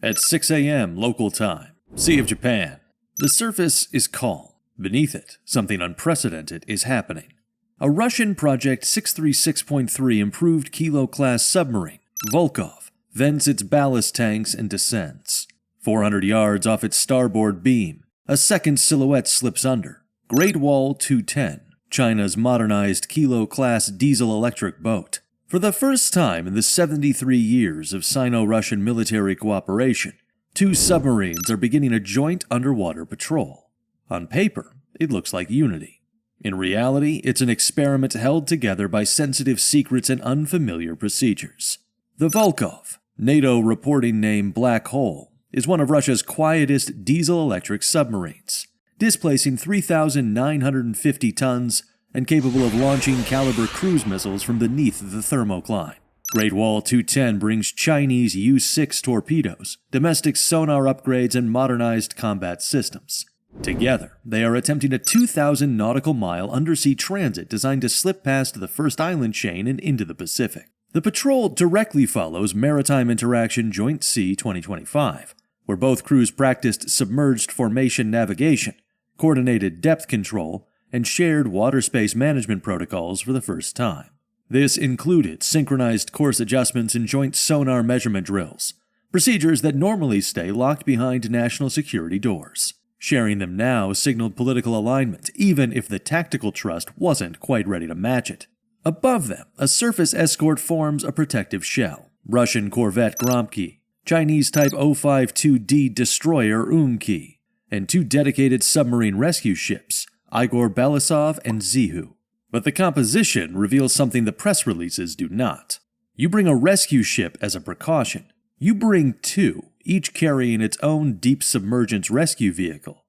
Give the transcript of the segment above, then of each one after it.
At 6 a.m. local time, Sea of Japan. The surface is calm. Beneath it, something unprecedented is happening. A Russian Project 636.3 improved Kilo-class submarine, Volkov, vents its ballast tanks and descends. 400 yards off its starboard beam, a second silhouette slips under. Great Wall 210, China's modernized Kilo-class diesel-electric boat. For the first time in the 73 years of Sino-Russian military cooperation, two submarines are beginning a joint underwater patrol. On paper, it looks like unity. In reality, it's an experiment held together by sensitive secrets and unfamiliar procedures. The Volkov, NATO reporting name Black Hole, is one of Russia's quietest diesel-electric submarines, displacing 3,950 tons and capable of launching caliber cruise missiles from beneath the thermocline. Great Wall 210 brings Chinese U-6 torpedoes, domestic sonar upgrades, and modernized combat systems. Together, they are attempting a 2,000 nautical mile undersea transit designed to slip past the first island chain and into the Pacific. The patrol directly follows Maritime Interaction Joint Sea 2025, where both crews practiced submerged formation navigation, coordinated depth control, and shared water space management protocols for the first time. This included synchronized course adjustments and joint sonar measurement drills, procedures that normally stay locked behind national security doors. Sharing them now signaled political alignment, even if the tactical trust wasn't quite ready to match it. Above them, a surface escort forms a protective shell. Russian corvette Gromky, Chinese Type 052D destroyer Umki, and two dedicated submarine rescue ships, Igor Belisov and Zihu. But the composition reveals something the press releases do not. You bring a rescue ship as a precaution. You bring two, each carrying its own deep submergence rescue vehicle.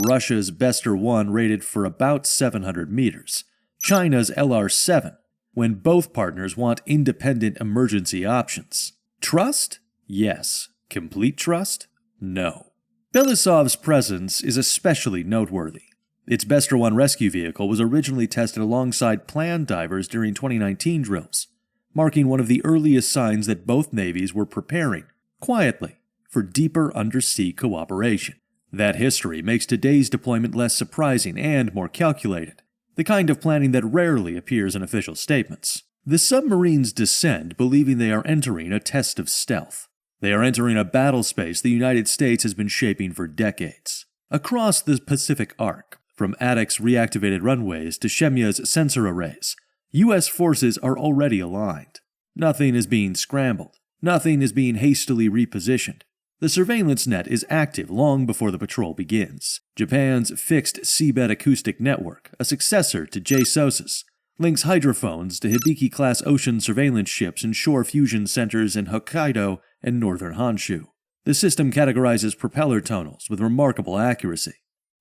Russia's Bester-1 rated for about 700 meters. China's LR-7, when both partners want independent emergency options. Trust? Yes. Complete trust? No. Belisov's presence is especially noteworthy. Its Bester-1 rescue vehicle was originally tested alongside planned divers during 2019 drills, marking one of the earliest signs that both navies were preparing, quietly, for deeper undersea cooperation. That history makes today's deployment less surprising and more calculated, the kind of planning that rarely appears in official statements. The submarines descend believing they are entering a test of stealth. They are entering a battle space the United States has been shaping for decades. Across the Pacific Arc, from Attic's reactivated runways to Shemya's sensor arrays, U.S. forces are already aligned. Nothing is being scrambled. Nothing is being hastily repositioned. The surveillance net is active long before the patrol begins. Japan's fixed Seabed acoustic network, a successor to JSOSIS, links hydrophones to Hibiki-class ocean surveillance ships and shore fusion centers in Hokkaido and northern Honshu. The system categorizes propeller tonals with remarkable accuracy.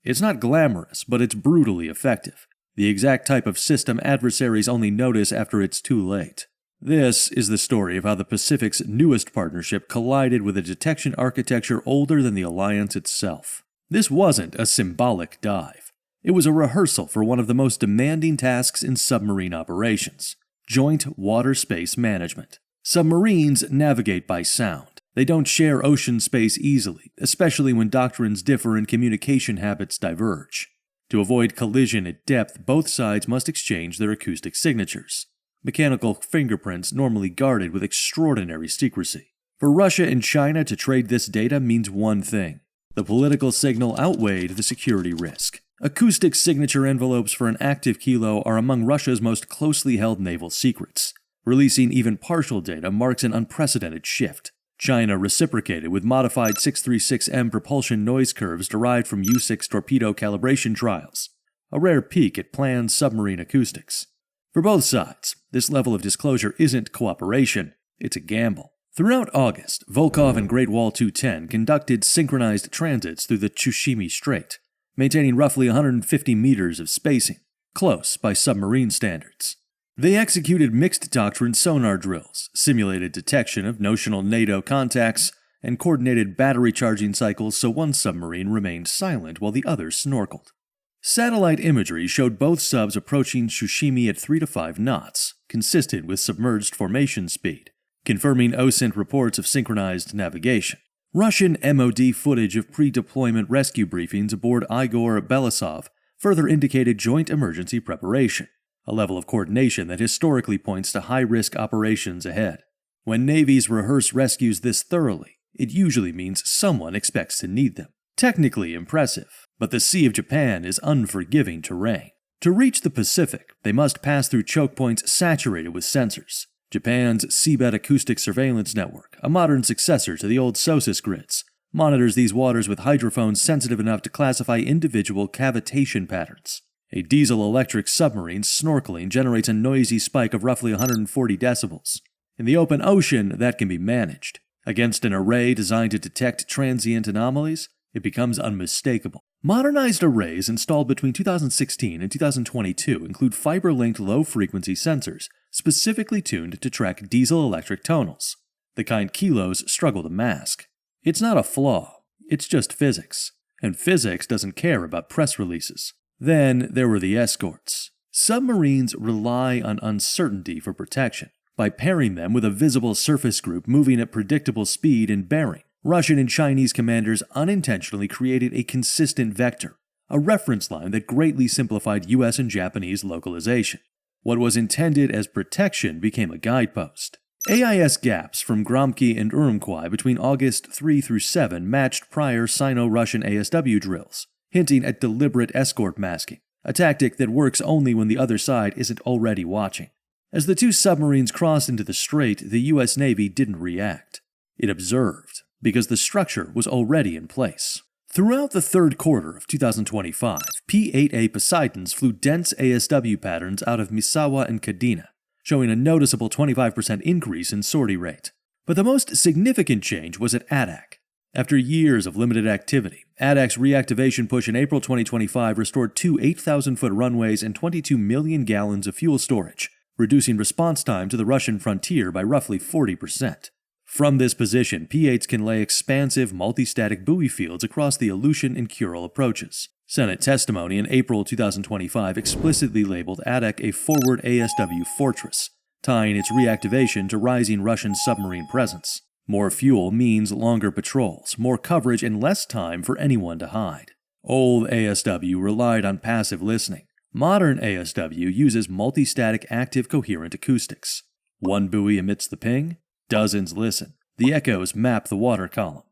It's not glamorous, but it's brutally effective. The exact type of system adversaries only notice after it's too late. This is the story of how the Pacific's newest partnership collided with a detection architecture older than the alliance itself. This wasn't a symbolic dive. It was a rehearsal for one of the most demanding tasks in submarine operations: joint water space management. Submarines navigate by sound. They don't share ocean space easily, especially when doctrines differ and communication habits diverge. To avoid collision at depth, both sides must exchange their acoustic signatures, mechanical fingerprints normally guarded with extraordinary secrecy. For Russia and China to trade this data means one thing: the political signal outweighed the security risk. Acoustic signature envelopes for an active Kilo are among Russia's most closely held naval secrets. Releasing even partial data marks an unprecedented shift. China reciprocated with modified 636M propulsion noise curves derived from U-6 torpedo calibration trials, a rare peek at planned submarine acoustics. For both sides, this level of disclosure isn't cooperation, it's a gamble. Throughout August, Volkov and Great Wall 210 conducted synchronized transits through the Tsushima Strait, maintaining roughly 150 meters of spacing, close by submarine standards. They executed mixed doctrine sonar drills, simulated detection of notional NATO contacts, and coordinated battery charging cycles so one submarine remained silent while the other snorkeled. Satellite imagery showed both subs approaching Tsushima at 3 to 5 knots, consistent with submerged formation speed, confirming OSINT reports of synchronized navigation. Russian MOD footage of pre-deployment rescue briefings aboard Igor Belousov further indicated joint emergency preparation, a level of coordination that historically points to high-risk operations ahead. When navies rehearse rescues this thoroughly, it usually means someone expects to need them. Technically impressive, but the Sea of Japan is unforgiving terrain. To reach the Pacific, they must pass through choke points saturated with sensors. Japan's Seabed Acoustic Surveillance Network, a modern successor to the old SOSUS grids, monitors these waters with hydrophones sensitive enough to classify individual cavitation patterns. A diesel-electric submarine snorkeling generates a noisy spike of roughly 140 decibels. In the open ocean, that can be managed. Against an array designed to detect transient anomalies, it becomes unmistakable. Modernized arrays installed between 2016 and 2022 include fiber-linked low-frequency sensors specifically tuned to track diesel-electric tonals, the kind kilos struggle to mask. It's not a flaw, it's just physics, and physics doesn't care about press releases. Then there were the escorts. Submarines rely on uncertainty for protection. By pairing them with a visible surface group moving at predictable speed and bearing, Russian and Chinese commanders unintentionally created a consistent vector, a reference line that greatly simplified US and Japanese localization. What was intended as protection became a guidepost. AIS gaps from Gromky and Urumqi between August 3 through 7 matched prior Sino-Russian ASW drills, hinting at deliberate escort masking, a tactic that works only when the other side isn't already watching. As the two submarines crossed into the strait, the US Navy didn't react. It observed, because the structure was already in place. Throughout the third quarter of 2025, P-8A Poseidons flew dense ASW patterns out of Misawa and Kadena, showing a noticeable 25% increase in sortie rate. But the most significant change was at Adak. After years of limited activity, Adak's reactivation push in April 2025 restored two 8,000-foot runways and 22 million gallons of fuel storage, reducing response time to the Russian frontier by roughly 40%. From this position, P-8s can lay expansive multi-static buoy fields across the Aleutian and Kuril approaches. Senate testimony in April 2025 explicitly labeled Adak a forward ASW fortress, tying its reactivation to rising Russian submarine presence. More fuel means longer patrols, more coverage, and less time for anyone to hide. Old ASW relied on passive listening. Modern ASW uses multi-static active coherent acoustics. One buoy emits the ping, dozens listen. The echoes map the water column.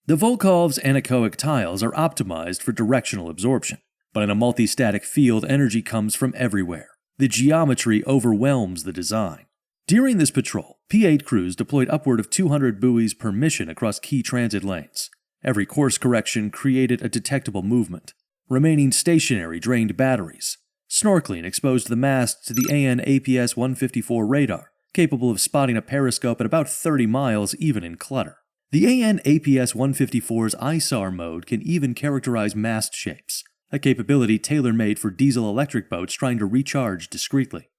The Volkov's anechoic tiles are optimized for directional absorption, but in a multi-static field, energy comes from everywhere. The geometry overwhelms the design. During this patrol, P-8 crews deployed upward of 200 buoys per mission across key transit lanes. Every course correction created a detectable movement. Remaining stationary drained batteries. Snorkeling exposed the mast to the AN/APS-154 radar, capable of spotting a periscope at about 30 miles even in clutter. The AN/APS-154's ISAR mode can even characterize mast shapes, a capability tailor-made for diesel-electric boats trying to recharge discreetly.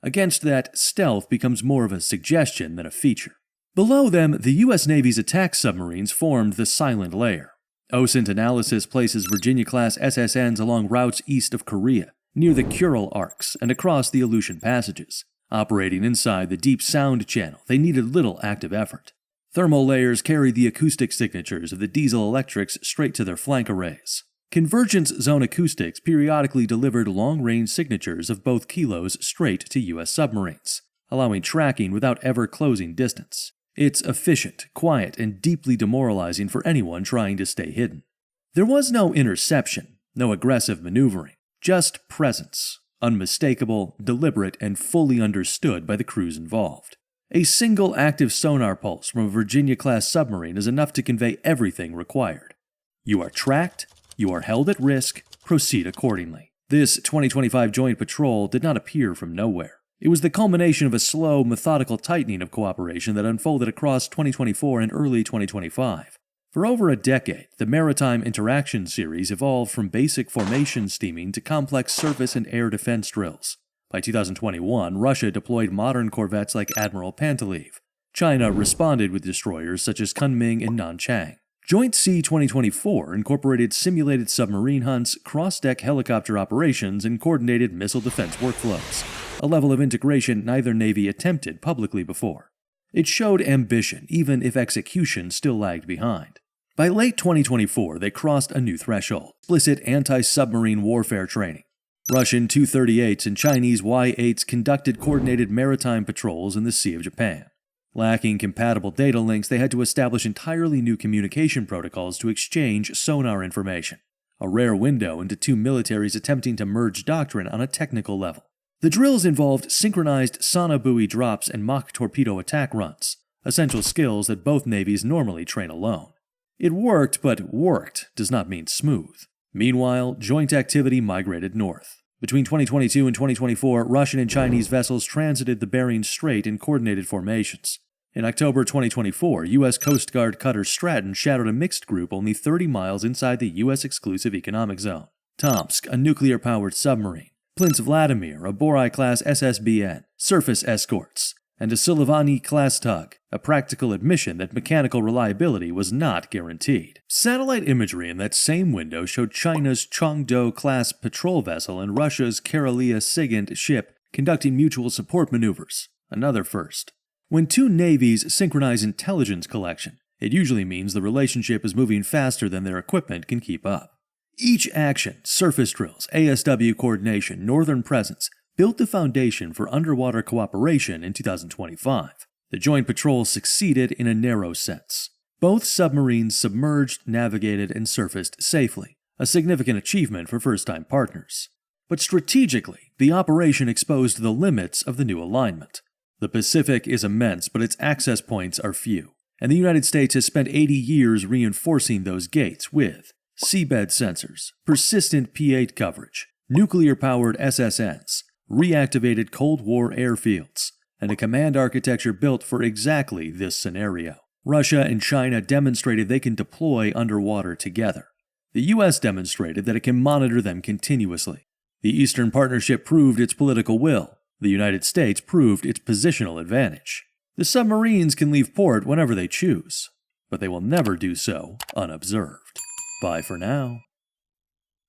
Against that, stealth becomes more of a suggestion than a feature. Below them, the US Navy's attack submarines formed the silent layer. OSINT analysis places Virginia-class SSNs along routes east of Korea, near the Kuril arcs and across the Aleutian passages. Operating inside the deep sound channel, they needed little active effort. Thermal layers carried the acoustic signatures of the diesel-electrics straight to their flank arrays. Convergence zone acoustics periodically delivered long-range signatures of both kilos straight to US submarines, allowing tracking without ever closing distance. It's efficient, quiet, and deeply demoralizing for anyone trying to stay hidden. There was no interception, no aggressive maneuvering, just presence. Unmistakable, deliberate, and fully understood by the crews involved. A single active sonar pulse from a Virginia-class submarine is enough to convey everything required. You are tracked, you are held at risk, proceed accordingly. This 2025 joint patrol did not appear from nowhere. It was the culmination of a slow, methodical tightening of cooperation that unfolded across 2024 and early 2025. For over a decade, the Maritime Interaction Series evolved from basic formation steaming to complex surface and air defense drills. By 2021, Russia deployed modern corvettes like Admiral Panteleev. China responded with destroyers such as Kunming and Nanchang. Joint Sea 2024 incorporated simulated submarine hunts, cross-deck helicopter operations, and coordinated missile defense workflows, a level of integration neither Navy attempted publicly before. It showed ambition, even if execution still lagged behind. By late 2024, they crossed a new threshold: explicit anti-submarine warfare training. Russian Tu-38s and Chinese Y-8s conducted coordinated maritime patrols in the Sea of Japan. Lacking compatible data links, they had to establish entirely new communication protocols to exchange sonar information, a rare window into two militaries attempting to merge doctrine on a technical level. The drills involved synchronized sonobuoy drops and mock torpedo attack runs, essential skills that both navies normally train alone. It worked, but worked does not mean smooth. Meanwhile, joint activity migrated north. Between 2022 and 2024, Russian and Chinese vessels transited the Bering Strait in coordinated formations. In October 2024, U.S. Coast Guard cutter Stratton shadowed a mixed group only 30 miles inside the U.S. exclusive economic zone. Tomsk, a nuclear-powered submarine. Prince Vladimir, a Borai-class SSBN, surface escorts, and a Silovani-class tug, a practical admission that mechanical reliability was not guaranteed. Satellite imagery in that same window showed China's Chongdo-class patrol vessel and Russia's Karelia-Sigint ship conducting mutual support maneuvers, another first. When two navies synchronize intelligence collection, it usually means the relationship is moving faster than their equipment can keep up. Each action, surface drills, ASW coordination, northern presence, built the foundation for underwater cooperation in 2025. The joint patrol succeeded in a narrow sense. Both submarines submerged, navigated, and surfaced safely, a significant achievement for first-time partners. But strategically, the operation exposed the limits of the new alignment. The Pacific is immense, but its access points are few, and the United States has spent 80 years reinforcing those gates with seabed sensors, persistent P-8 coverage, nuclear-powered SSNs, reactivated Cold War airfields, and a command architecture built for exactly this scenario. Russia and China demonstrated they can deploy underwater together. The U.S. demonstrated that it can monitor them continuously. The Eastern Partnership proved its political will. The United States proved its positional advantage. The submarines can leave port whenever they choose, but they will never do so unobserved. Bye for now.